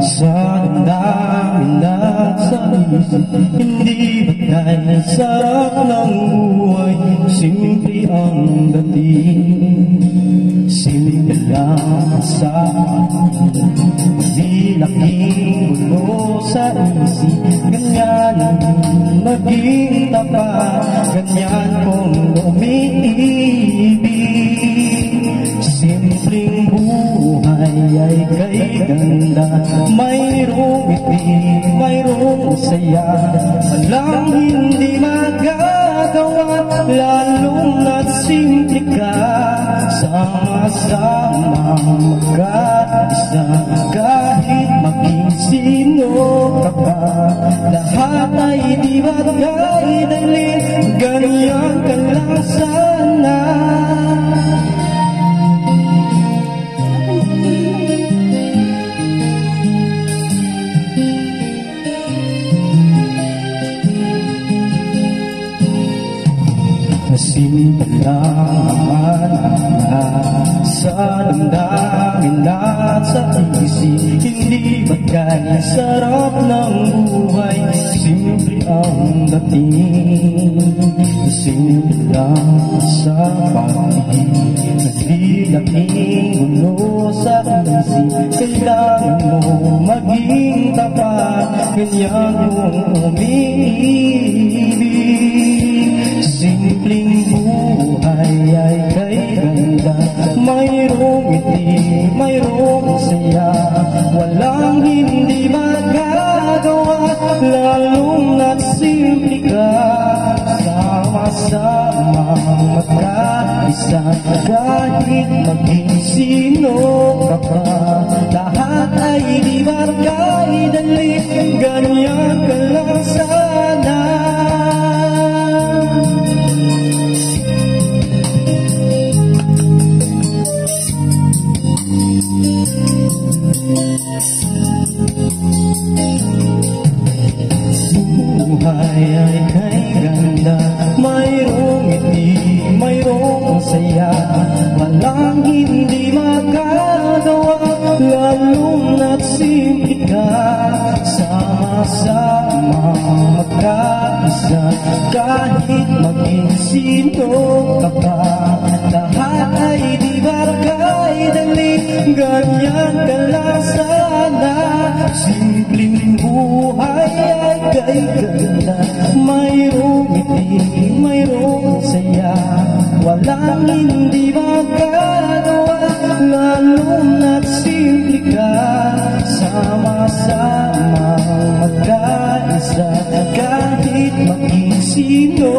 Sa damdamin at sa isip, hindi bagay ang sarap ng buhay. Simple ang dating, simple lang sa di laking gulo sa isip. Ganyan maging tapat, ganyan kung umiibig. Simpleng buhay ay kay ganda, mayroong ngiti, mayroong saya. Walang hindi magagawa, lalong na't simple ka. Sama-sama magkaisa, kahit maging sino ka pa. Lahat ay di bagay dali, ganyan ka lang sana. Simple lang naman sa damdamin at sa isip, hindi bagay sarap ng buhay. Simple ang dating, simple lang sa pag-ibig. Nagdilaking gulo sa isip, kailangan mo maging tapat, ganyan mong umiibig. Simpleng buhay ay kay ganda, mayroong ngiti, mayroong saya. Walang hindi magagawa, lalong na't simple ka. Sama-sama magkaisa, kahit maging sino ka pa. Lahat ay di bagay dali, ganyan ka lang sana. Buhay ay kay ganda, mayroong ngiti, mayroong saya. Walang hindi magagawa, lalong na't simple ka. Sama-sama magkaisa, kahit maging sino ka pa. Lahat ay di bagay dali, ganyan ka lang sana. Simpleng buhay ay kay ganda, mayroong ngiti, mayroong saya. Walang hindi magagawa, lalong na't simple ka. Sama-sama magkaisa, kahit maging sino